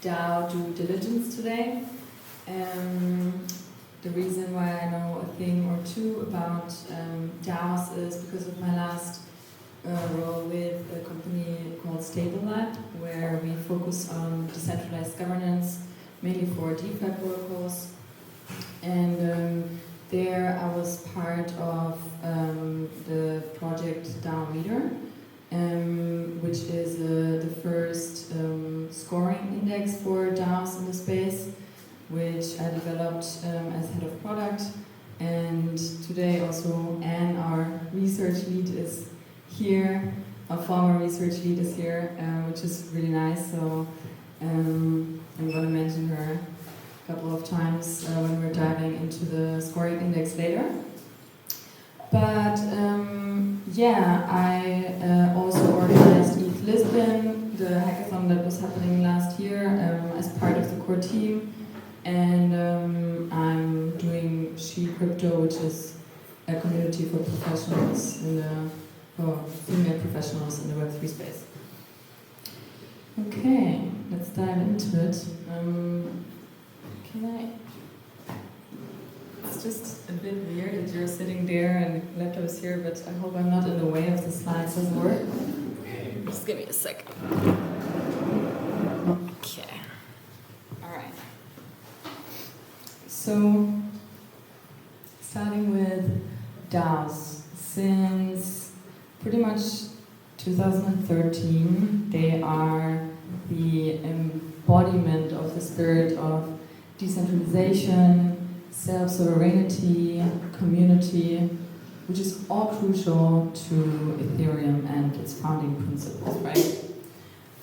DAO Due Diligence today. The reason why I know a thing or two about DAOs is because of my last role with a company called StableLab, where we focus on decentralized governance, mainly for DeFi protocols. And there I was part of the project DAO Leader, which is the first scoring index for DAOs in the space, which I developed as head of product. And today also Anne, our research lead, is here. Our former research lead is here, which is really nice. So I'm going to mention her a couple of times when we're diving into the scoring index later. But yeah, I also organized ETH Lisbon, the hackathon that was happening last year, as part of the core team. And I'm doing She Crypto, which is a community for professionals female professionals in the Web3 space. Okay, let's dive into it. It's just a bit weird that you're sitting there and the laptop is here, but I hope I'm not in the way of the slides. Does it work? Just give me a second. Okay. Alright. So, starting with DAOs. Since pretty much 2013, they are the embodiment of the spirit of decentralization, self-sovereignty, community, which is all crucial to Ethereum and its founding principles, right?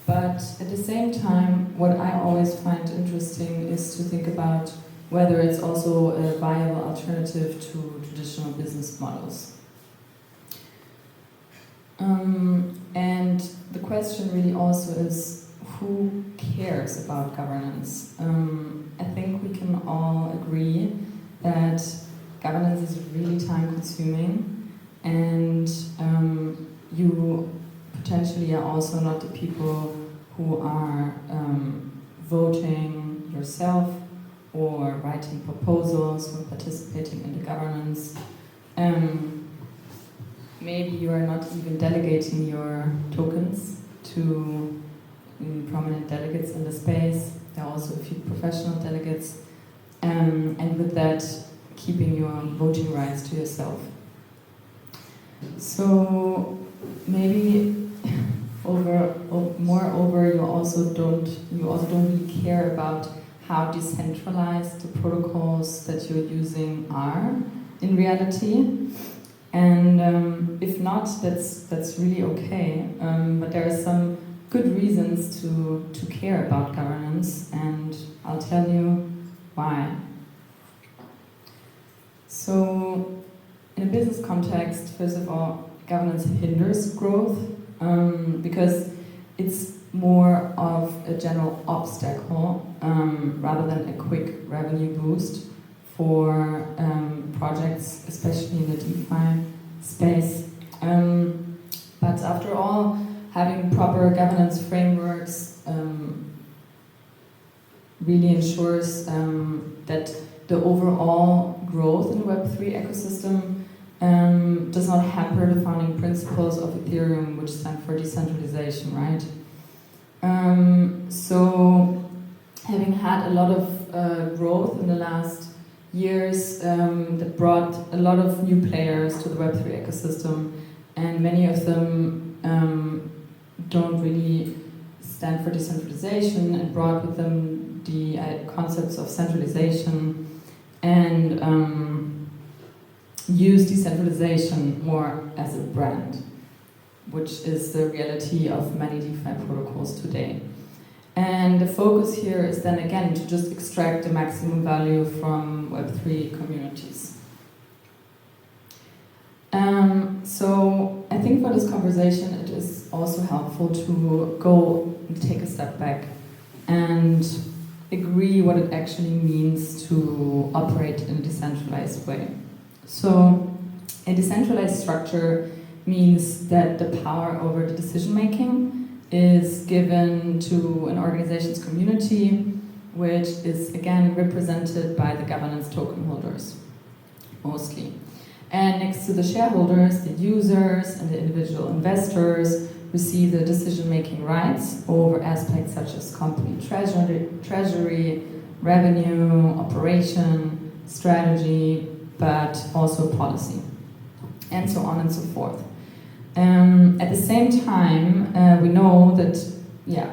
But at the same time, what I always find interesting is to think about whether it's also a viable alternative to traditional business models. And the question really also is, who cares about governance? I think we can all agree that governance is really time-consuming, and you potentially are also not the people who are voting yourself or writing proposals or participating in the governance. Maybe you are not even delegating your tokens to prominent delegates in the space. There are also a few professional delegates, and with that, keeping your voting rights to yourself. So maybe moreover, you also don't really care about how decentralized the protocols that you're using are in reality. And if not, that's really okay. But there are some good reasons to care about governance, and I'll tell you why. So, in a business context, first of all, governance hinders growth because it's more of a general obstacle rather than a quick revenue boost for projects, especially in the DeFi space. But after all, having proper governance frameworks really ensures that the overall growth in the Web3 ecosystem does not hamper the founding principles of Ethereum, which stand for decentralization, right? So, having had a lot of growth in the last years that brought a lot of new players to the Web3 ecosystem, and many of them don't really stand for decentralization, and brought with them the concepts of centralization and use decentralization more as a brand, which is the reality of many DeFi protocols today. And the focus here is then again to just extract the maximum value from Web3 communities. So I think for this conversation it is also helpful to go and take a step back and agree what it actually means to operate in a decentralized way. So a decentralized structure means that the power over the decision making is given to an organization's community, which is again represented by the governance token holders, mostly. And next to the shareholders, the users and the individual investors receive the decision-making rights over aspects such as company treasury, revenue, operation, strategy, but also policy, and so on and so forth. At the same time, we know that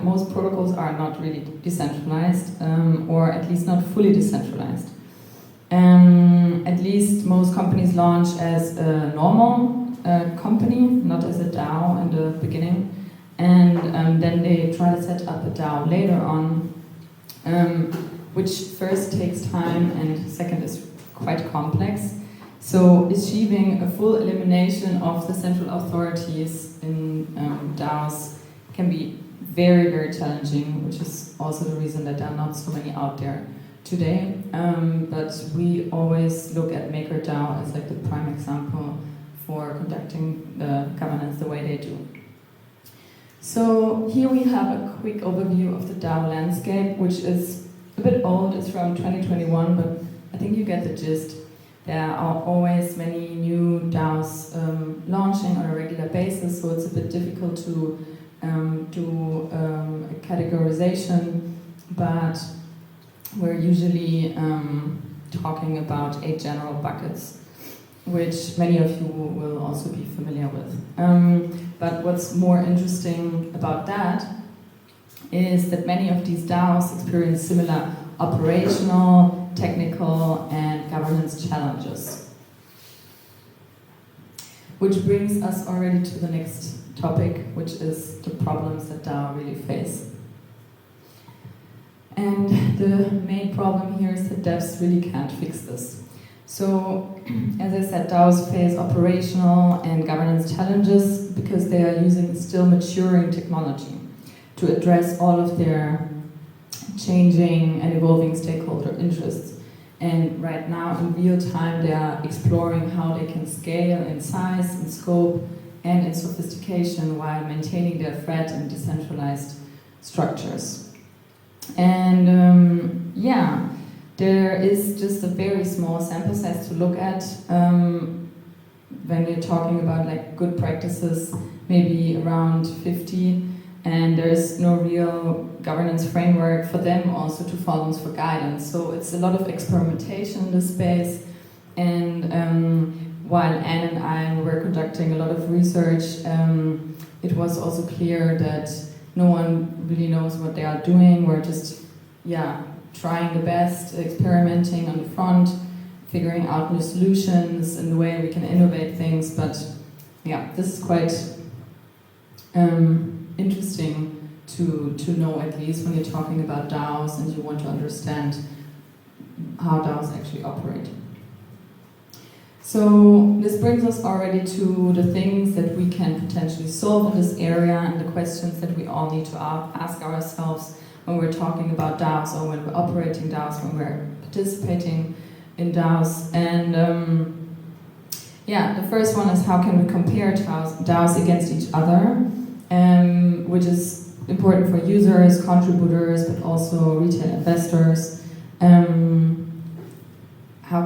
most protocols are not really decentralized, or at least not fully decentralized. At least most companies launch as a normal company, not as a DAO in the beginning, and then they try to set up a DAO later on, which first takes time and second is quite complex. So achieving a full elimination of the central authorities in DAOs can be very, very challenging, which is also the reason that there are not so many out there today. But we always look at MakerDAO as like the prime example for conducting the governance the way they do. So here we have a quick overview of the DAO landscape, which is a bit old. It's from 2021, but I think you get the gist. There are always many new DAOs launching on a regular basis, so it's a bit difficult to do a categorization, but we're usually talking about 8 general buckets, which many of you will also be familiar with. But what's more interesting about that is that many of these DAOs experience similar operational, technical, and governance challenges. Which brings us already to the next topic, which is the problems that DAO really face. And the main problem here is that devs really can't fix this. So, as I said, DAOs face operational and governance challenges because they are using still maturing technology to address all of their changing and evolving stakeholder interests. And right now, in real time, they are exploring how they can scale in size, in scope, and in sophistication while maintaining their flat and decentralized structures. And there is just a very small sample size to look at when you're talking about like good practices, maybe around 50, and there's no real governance framework for them also to follow for guidance. So it's a lot of experimentation in this space, and while Anne and I were conducting a lot of research, it was also clear that no one really knows what they are doing. We're just, trying the best, experimenting on the front, figuring out new solutions and the way we can innovate things. But this is quite interesting to know, at least when you're talking about DAOs and you want to understand how DAOs actually operate. So this brings us already to the things that we can potentially solve in this area and the questions that we all need to ask ourselves when we're talking about DAOs or when we're operating DAOs, when we're participating in DAOs. And the first one is how can we compare DAOs against each other, which is important for users, contributors, but also retail investors. How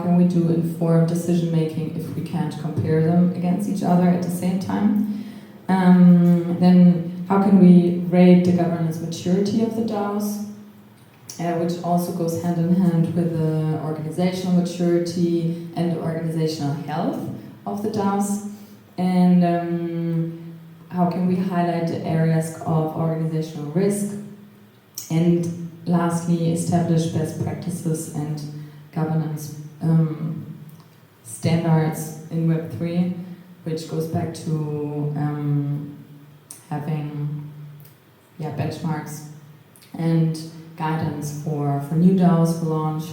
can we do informed decision making if we can't compare them against each other at the same time? Then how can we rate the governance maturity of the DAOs, which also goes hand in hand with the organizational maturity and the organizational health of the DAOs? And how can we highlight the areas of organizational risk? And lastly, establish best practices and governance standards in Web3, which goes back to having benchmarks and guidance for new DAOs for launch.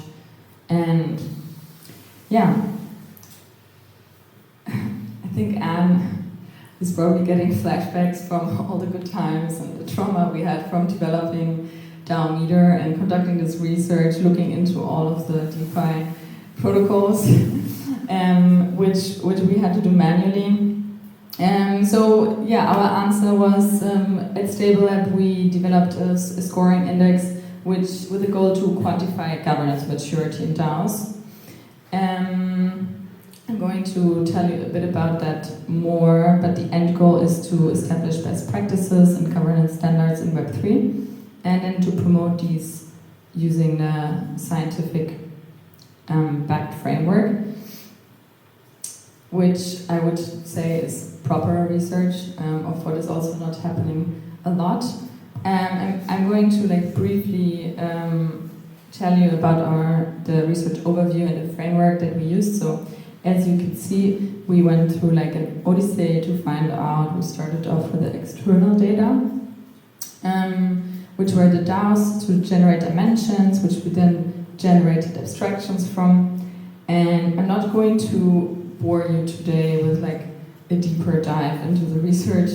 And I think Anne is probably getting flashbacks from all the good times and the trauma we had from developing DAO Meter and conducting this research, looking into all of the DeFi protocols, which we had to do manually. So yeah, our answer was at Stable Lab we developed a scoring index with a goal to quantify governance maturity in DAOs. I'm going to tell you a bit about that more, but the end goal is to establish best practices and governance standards in Web3, and then to promote these using the scientific backed framework, which I would say is proper research of what is also not happening a lot. I'm going to briefly tell you about the research overview and the framework that we used. So as you can see, we went through an odyssey to find out. We started off with the external data, which were the DAOs to generate dimensions, which we then generated abstractions from. And I'm not going to bore you today with a deeper dive into the research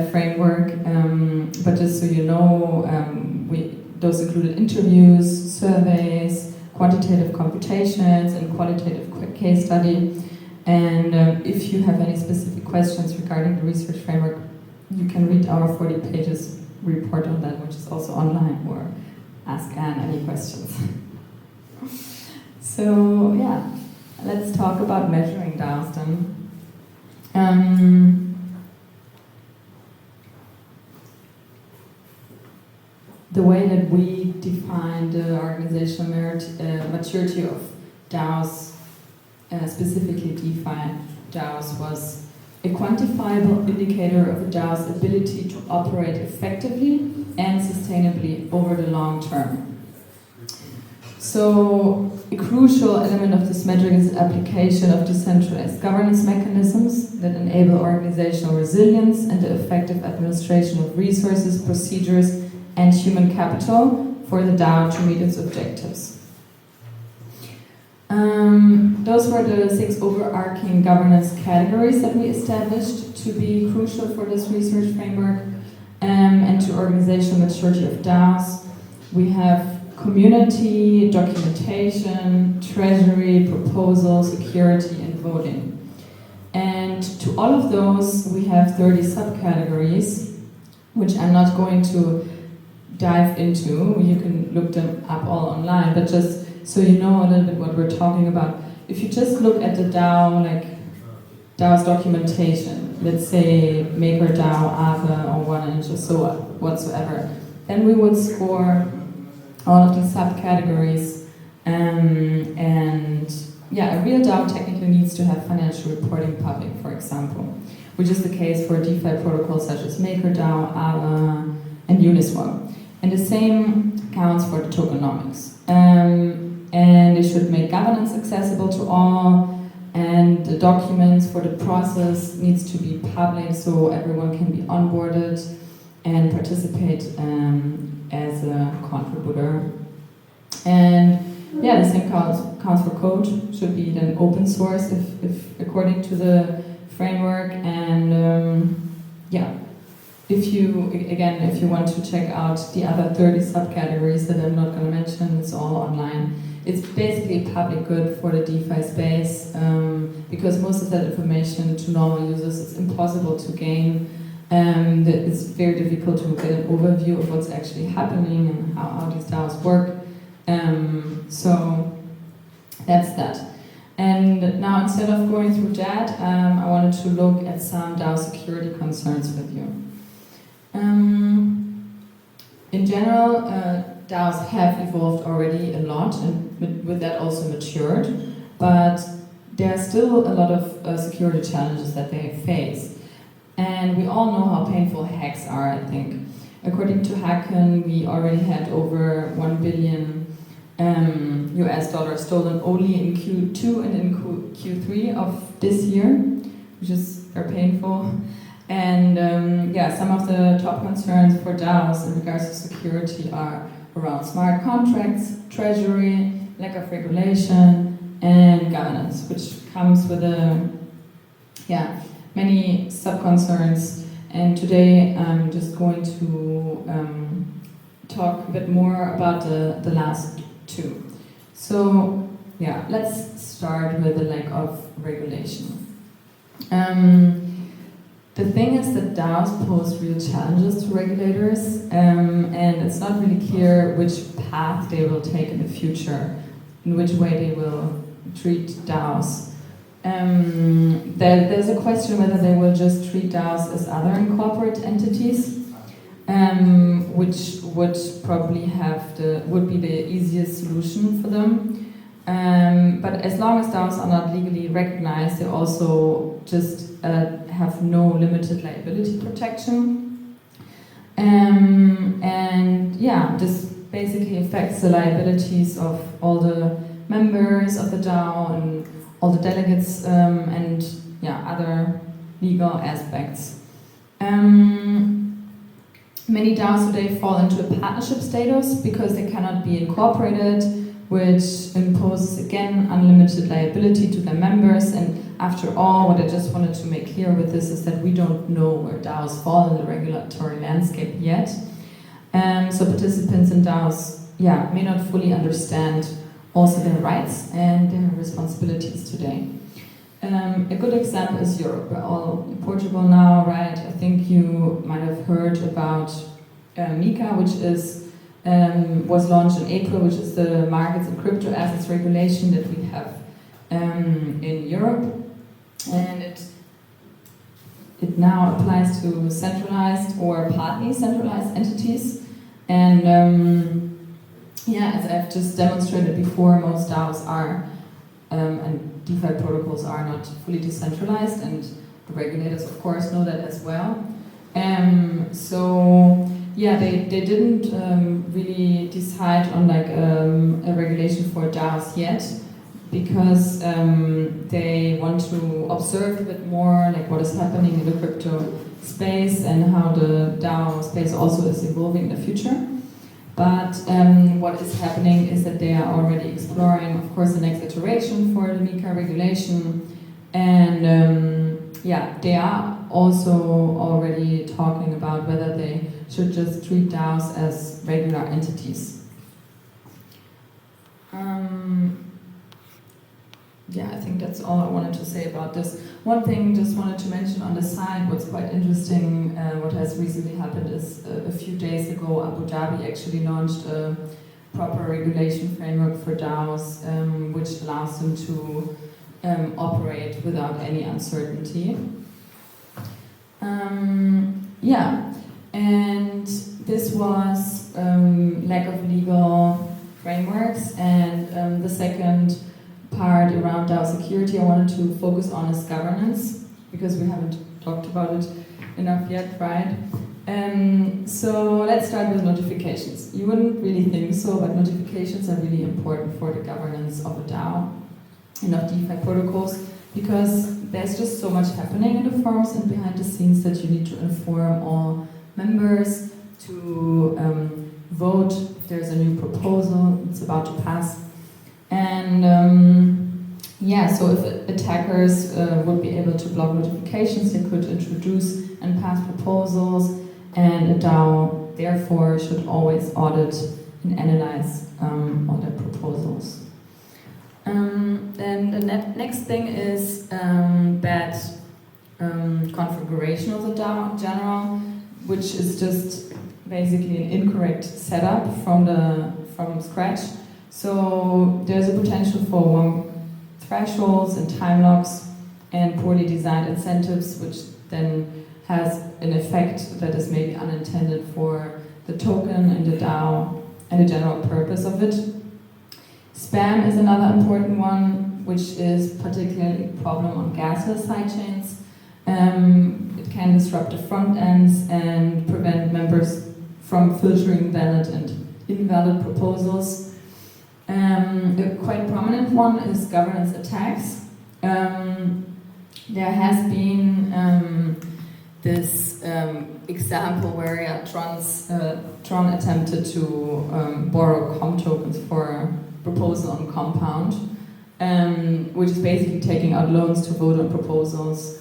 framework, but just so you know, those included interviews, surveys, quantitative computations, and qualitative case study. And if you have any specific questions regarding the research framework, you can read our 40 pages report on that, which is also online, or ask Anne any questions. So yeah, let's talk about measuring DAOs then. The way that we define the organizational maturity of DAOs, specifically DeFi DAOs, was a quantifiable indicator of a DAO's ability to operate effectively and sustainably over the long term. So a crucial element of this metric is the application of decentralized governance mechanisms that enable organizational resilience and the effective administration of resources, procedures, and human capital for the DAO to meet its objectives. Those were the 6 overarching governance categories that we established to be crucial for this research framework and to organizational maturity of DAOs. We have community, documentation, treasury, proposal, security, and voting. And to all of those, we have 30 subcategories, which I'm not going to dive into. You can look them up all online, but just so you know a little bit what we're talking about. If you just look at the DAO, DAO's documentation, let's say MakerDAO, Aave, or 1inch, or so whatsoever, then we would score all of these subcategories. And yeah, a real DAO technically needs to have financial reporting public, for example, which is the case for DeFi protocols such as MakerDAO, Aave, and Uniswap. And the same counts for the tokenomics. And they should make governance accessible to all, and the documents for the process needs to be public so everyone can be onboarded and participate as a contributor. And yeah, the same counts for code, should be then open source if according to the framework. And yeah, if you want to check out the other 30 subcategories that I'm not going to mention, it's all online. It's basically public good for the DeFi space, because most of that information to normal users is impossible to gain. It's very difficult to get an overview of what's actually happening and how these DAOs work. So that's that. And now, instead of going through that, I wanted to look at some DAO security concerns with you. In general, DAOs have evolved already a lot, and with that also matured, but there are still a lot of security challenges that they face. And we all know how painful hacks are, I think. According to Hacken, we already had over $1 billion US dollars stolen only in Q2 and in Q3 of this year, which is very painful. And yeah, some of the top concerns for DAOs in regards to security are around smart contracts, treasury, lack of regulation, and governance, which comes with many sub-concerns. And today I'm just going to talk a bit more about the last 2. So yeah, let's start with the lack of regulation. The thing is that DAOs pose real challenges to regulators, and it's not really clear which path they will take in the future, in which way they will treat DAOs. There's a question whether they will just treat DAOs as other incorporate entities, which would probably would be the easiest solution for them. But as long as DAOs are not legally recognized, they also just have no limited liability protection. And yeah, this basically affects the liabilities of all the members of the DAO and all the delegates and yeah, other legal aspects. Many DAOs today fall into a partnership status because they cannot be incorporated, which imposes again unlimited liability to their members. And after all, what I just wanted to make clear with this is that we don't know where DAOs fall in the regulatory landscape yet. So participants in DAOs may not fully understand also their rights and their responsibilities today. A good example is Europe. We're all in Portugal now, right? I think you might have heard about MiCA, which was launched in April, which is the markets and crypto assets regulation that we have in Europe. And it now applies to centralized or partly centralized entities. And as I've just demonstrated before, most DAOs are and DeFi protocols are not fully decentralized, and the regulators, of course, know that as well. They didn't really decide on like a regulation for DAOs yet, because they want to observe a bit more like what is happening in the crypto space and how the DAO space also is evolving in the future. But what is happening is that they are already exploring, of course, the next iteration for the MiCA regulation, and they are also already talking about whether they should just treat DAOs as regular entities. I think that's all I wanted to say about this. One thing just wanted to mention on the side, what's quite interesting, what has recently happened is a few days ago, Abu Dhabi actually launched a proper regulation framework for DAOs, which allows them to operate without any uncertainty. And this was lack of legal frameworks, and the second part around DAO security I wanted to focus on is governance, because we haven't talked about it enough yet, right? So let's start with notifications. You wouldn't really think so, but notifications are really important for the governance of a DAO and of DeFi protocols, because there's just so much happening in the forums and behind the scenes that you need to inform all members to vote if there's a new proposal that's about to pass. And so if attackers would be able to block notifications, they could introduce and pass proposals, and a DAO therefore should always audit and analyze all their proposals. Then the next thing is bad configuration of the DAO in general, which is just basically an incorrect setup from scratch. So there's a potential for wrong thresholds and time locks and poorly designed incentives, which then has an effect that is maybe unintended for the token and the DAO and the general purpose of it. Spam is another important one, which is particularly a problem on gasless sidechains. It can disrupt the front ends and prevent members from filtering valid and invalid proposals. A quite prominent one is governance attacks. There has been this example where Tron attempted to borrow COM tokens for a proposal on Compound, which is basically taking out loans to vote on proposals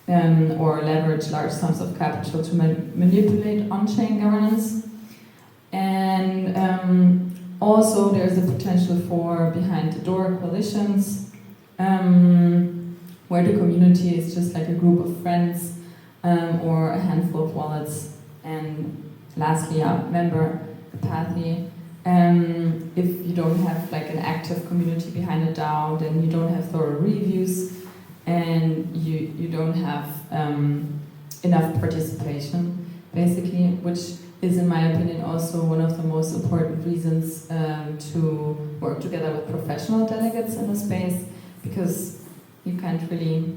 or leverage large sums of capital to manipulate on-chain governance. And also there's the potential for behind-the-door coalitions, where the community is just like a group of friends or a handful of wallets. And lastly, member apathy. If you don't have like an active community behind a DAO, then you don't have thorough reviews, and you don't have enough participation, basically, which is, in my opinion, also one of the most important reasons to work together with professional delegates in the space, because you can't really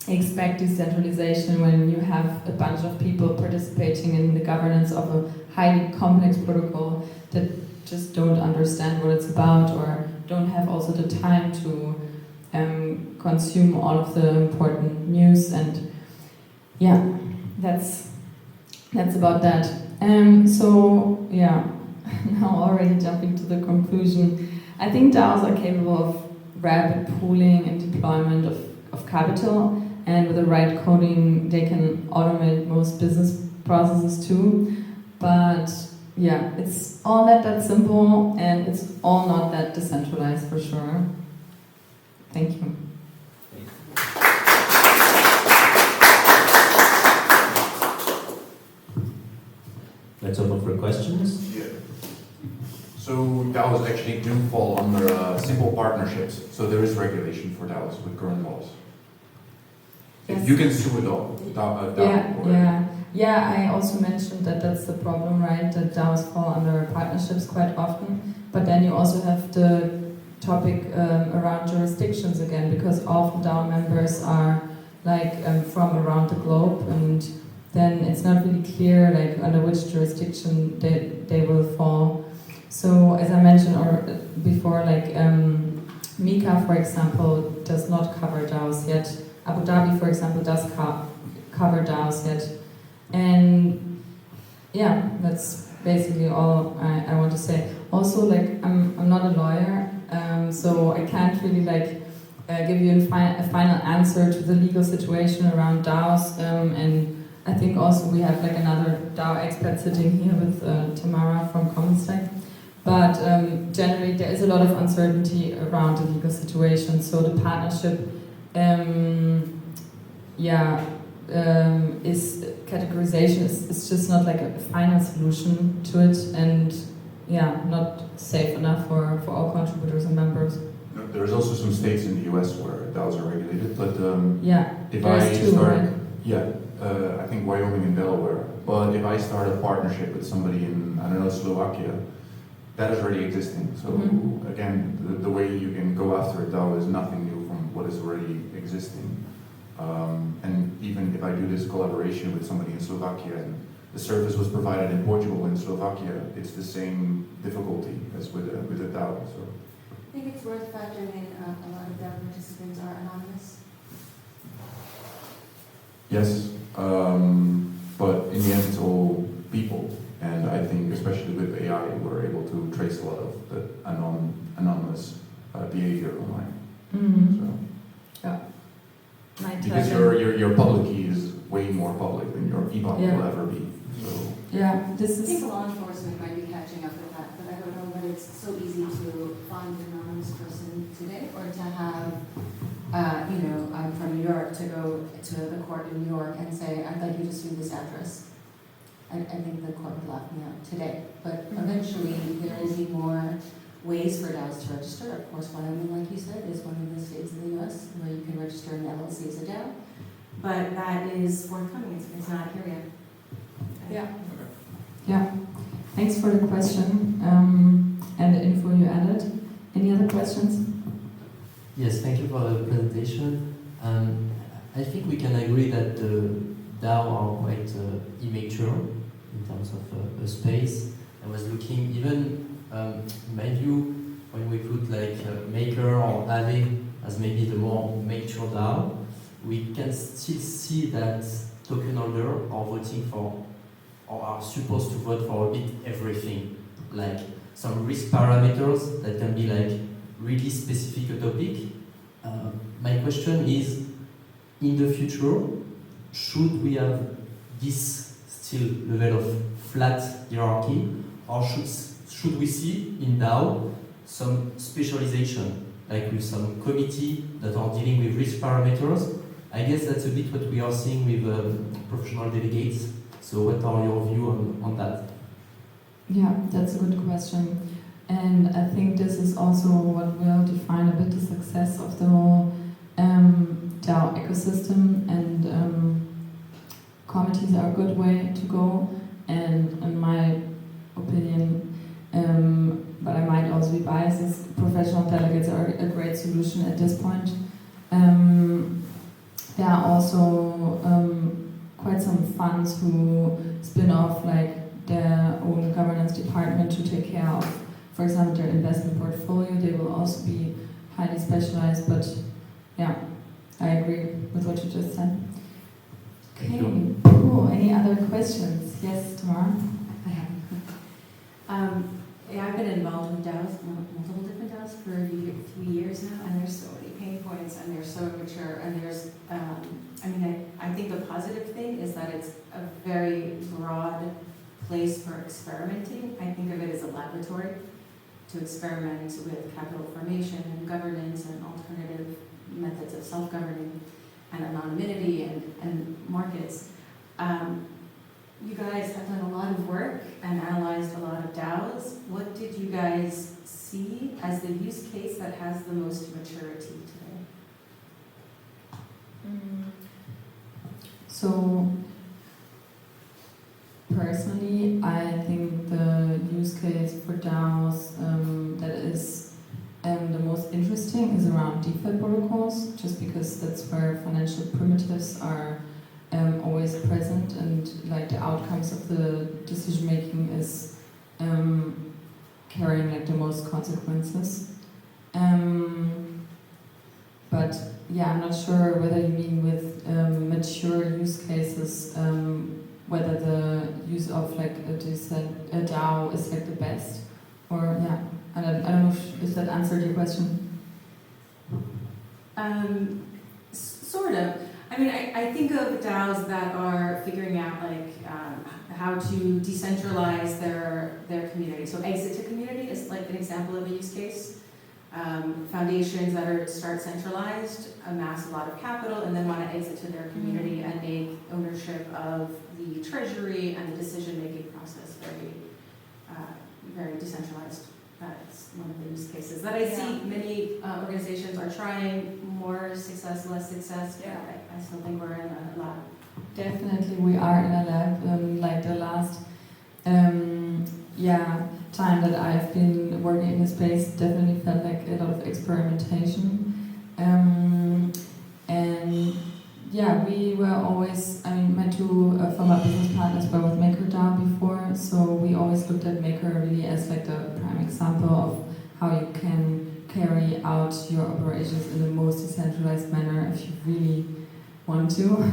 expect decentralization when you have a bunch of people participating in the governance of a highly complex protocol that just don't understand what it's about, or don't have also the time to consume all of the important news. And yeah, that's about that. So yeah, now already jumping to the conclusion, I think DAOs are capable of rapid pooling and deployment of capital, and with the right coding they can automate most business processes too. But yeah, it's all not that simple, and it's all not that decentralized for sure. Thank you. Let's open for questions. Yeah. So DAOs actually do fall under simple partnerships. So there is regulation for DAOs with current laws. Yes. You can sue a DAO. Yeah, I also mentioned that that's the problem, right? That DAOs fall under partnerships quite often. But then you also have the topic around jurisdictions again, because often DAO members are like from around the globe, and then it's not really clear like under which jurisdiction they will fall. So as I mentioned before, like MiCA, for example, does not cover DAOs yet. Abu Dhabi, for example, does cover DAOs yet. And yeah, that's basically all I want to say. Also, like I'm not a lawyer, so I can't really like give you a final answer to the legal situation around DAOs. And I think also we have like another DAO expert sitting here with Tamara from CommonsTech. But generally there is a lot of uncertainty around the legal situation. So the partnership, is categorization is just not like a final solution to it, and yeah, not safe enough for all contributors and members. There's also some states in the US where DAOs are regulated, but if I too, start, right? I think Wyoming and Delaware. But if I start a partnership with somebody in, I don't know, Slovakia, that is already existing. So again, the way you can go after a DAO is nothing new from what is already existing. And even if I do this collaboration with somebody in Slovakia and the service was provided in Portugal and Slovakia, it's the same difficulty as with a DAO. So I think it's worth factoring in a lot of DAO participants are anonymous. yes, but in the end it's all people. And I think especially with AI, we're able to trace a lot of the anonymous behavior online. Mm-hmm. So. Yeah. Because your public key is way more public than your IBAN will ever be. So. Yeah, this I is. think law enforcement might be catching up with that, but I don't know whether it's so easy to find an anonymous person today, or to have, I'm from New York, to go to the court in New York and say, I'd like you to sue this address. I think the court would laugh me out today, but eventually there will be more ways for DAOs to register. Of course, Wyoming, like you said, is one of the states in the US where you can register an LLC as a DAO, but that is forthcoming. It's not here yet. Yeah. Yeah. Thanks for the question and the info you added. Any other questions? Yes, thank you for the presentation. I think we can agree that the DAO are quite immature in terms of a space. I was looking, even in my view, when we put like Maker or Aave as maybe the more mature DAO, we can still see that token holder are voting for, or are supposed to vote for a bit everything, like some risk parameters that can be like really specific a topic. My question is, in the future, should we have this still level of flat hierarchy, or should we see in DAO some specialization, like with some committee that are dealing with risk parameters, I guess that's a bit what we are seeing with professional delegates. So what are your view on that? Yeah, that's a good question. And I think this is also what will define a bit the success of the whole DAO ecosystem, and committees are a good way to go, and in my opinion, but I might also be biased, is professional delegates are a great solution at this point. There are also quite some funds who spin off like their own governance department to take care of, for example, their investment portfolio. They will also be highly specialized, but yeah, I agree with what you just said. Okay, cool. Any other questions? Yes, Tamara? I have. Yeah, I've been involved with DAOs, multiple different DAOs for a few years now, and there's so many pain points, and they're so immature, and there's, I think the positive thing is that it's a very broad place for experimenting. I think of it as a laboratory to experiment with capital formation and governance and alternative methods of self-governing and anonymity and markets. You guys have done a lot of work and analyzed a lot of DAOs. What did you guys see as the use case that has the most maturity today? So, personally, I think the use case for DAOs that is the most interesting is around DeFi protocols, just because that's where financial primitives are always present, and like the outcomes of the decision making is carrying like the most consequences. But yeah, I'm not sure whether you mean with mature use cases, whether the use of like a DAO is like the best, or yeah, I don't know if that answered your question. Sort of. I mean, I think of DAOs that are figuring out like how to decentralize their community. So exit to community is like an example of a use case. Foundations that start centralized, amass a lot of capital, and then want to exit to their community and make ownership of the treasury and the decision-making process very decentralized. That's one of the use cases that I see many organizations are trying. More success, less success, but I still think we're in a lab. Definitely, we are in a lab. Like the last time that I've been working in the space, definitely felt like a lot of experimentation. And yeah, we were always, my two former business partners were with MakerDAO before, so we always looked at Maker really as like the prime example of how you can carry out your operations in the most decentralized manner if you really want to.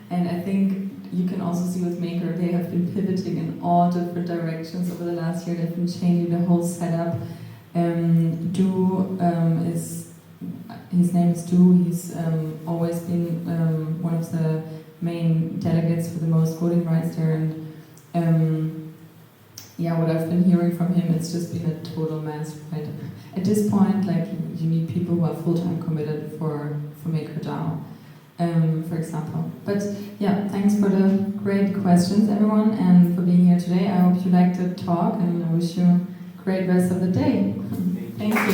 And I think you can also see with Maker, they have been pivoting in all different directions over the last year. They've been changing the whole setup. His name is Du. He's always been one of the main delegates for the most voting rights there. And what I've been hearing from him, it's just been a total mess, right? At this point, like, you need people who are full-time committed for MakerDAO, for example. But yeah, thanks for the great questions, everyone, and for being here today. I hope you liked the talk, and I wish you a great rest of the day. Thank you.